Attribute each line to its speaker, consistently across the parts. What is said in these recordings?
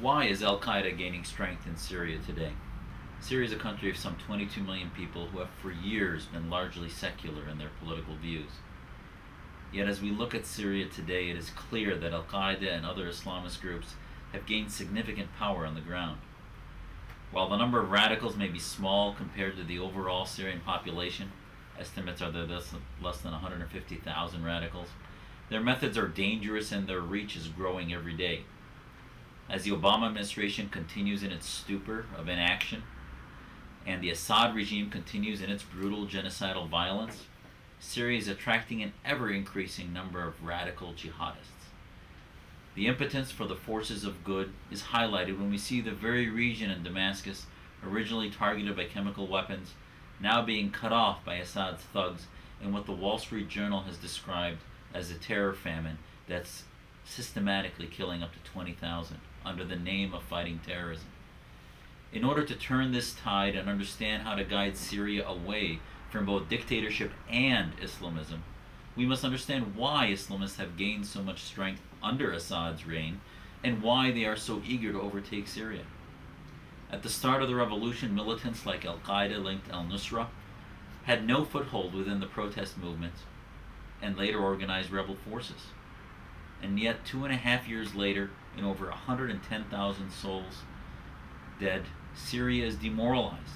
Speaker 1: Why is al-Qaeda gaining strength in Syria today? Syria is a country of some 22 million people who have for years been largely secular in their political views. Yet as we look at Syria today, it is clear that al-Qaeda and other Islamist groups have gained significant power on the ground. While the number of radicals may be small compared to the overall Syrian population, estimates are that there's less than 150,000 radicals, their methods are dangerous and their reach is growing every day. As the Obama administration continues in its stupor of inaction, and the Assad regime continues in its brutal genocidal violence, Syria is attracting an ever-increasing number of radical jihadists. The impotence for the forces of good is highlighted when we see the very region in Damascus, originally targeted by chemical weapons, now being cut off by Assad's thugs in what the Wall Street Journal has described as a terror famine that's systematically killing up to 20,000 under the name of fighting terrorism. In order to turn this tide and understand how to guide Syria away from both dictatorship and Islamism, we must understand why Islamists have gained so much strength under Assad's reign and why they are so eager to overtake Syria. At the start of the revolution, militants like al-Qaeda-linked al-Nusra had no foothold within the protest movement and later organized rebel forces. And yet 2.5 years later, in over 110,000 souls dead, Syria is demoralized.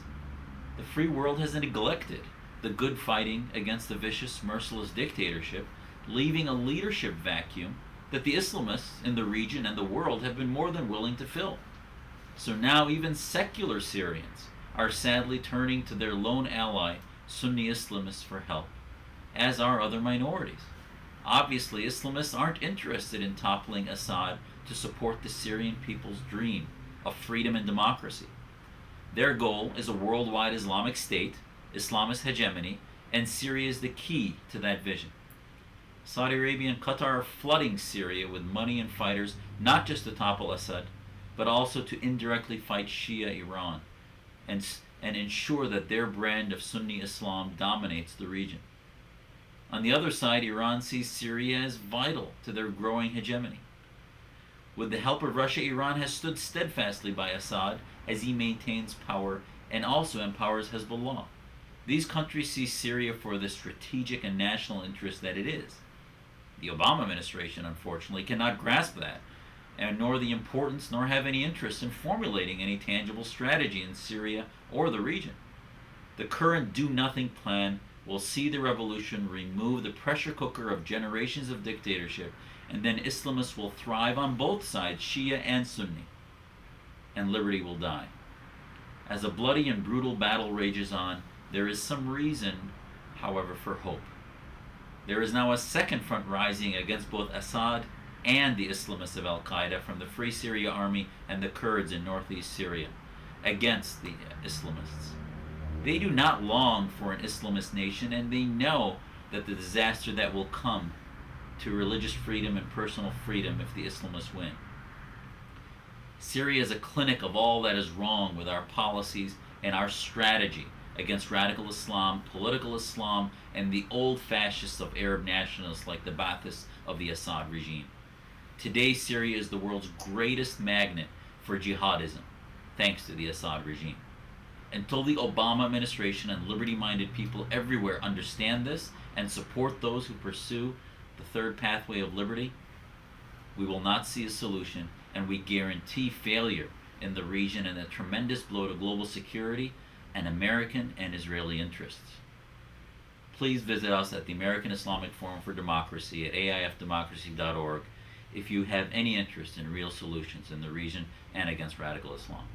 Speaker 1: The free world has neglected the good fighting against the vicious, merciless dictatorship, leaving a leadership vacuum that the Islamists in the region and the world have been more than willing to fill. So now even secular Syrians are sadly turning to their lone ally, Sunni Islamists, for help, as are other minorities. Obviously, Islamists aren't interested in toppling Assad to support the Syrian people's dream of freedom and democracy. Their goal is a worldwide Islamic state, Islamist hegemony, and Syria is the key to that vision. Saudi Arabia and Qatar are flooding Syria with money and fighters, not just to topple Assad, but also to indirectly fight Shia Iran and ensure that their brand of Sunni Islam dominates the region. On the other side, Iran sees Syria as vital to their growing hegemony. With the help of Russia, Iran has stood steadfastly by Assad as he maintains power and also empowers Hezbollah. These countries see Syria for the strategic and national interest that it is. The Obama administration, unfortunately, cannot grasp that, and nor the importance nor have any interest in formulating any tangible strategy in Syria or the region. The current do-nothing plan will see the revolution remove the pressure cooker of generations of dictatorship, and then Islamists will thrive on both sides, Shia and Sunni, and liberty will die. As a bloody and brutal battle rages on, there is some reason, however, for hope. There is now a second front rising against both Assad and the Islamists of al-Qaeda from the Free Syria Army and the Kurds in northeast Syria, against the Islamists. They do not long for an Islamist nation, and they know that the disaster that will come to religious freedom and personal freedom if the Islamists win. Syria is a clinic of all that is wrong with our policies and our strategy against radical Islam, political Islam, and the old fascists of Arab nationalists like the Baathists of the Assad regime. Today, Syria is the world's greatest magnet for jihadism, thanks to the Assad regime. Until the Obama administration and liberty-minded people everywhere understand this and support those who pursue the third pathway of liberty, we will not see a solution, and we guarantee failure in the region and a tremendous blow to global security and American and Israeli interests. Please visit us at the American Islamic Forum for Democracy at aifdemocracy.org if you have any interest in real solutions in the region and against radical Islam.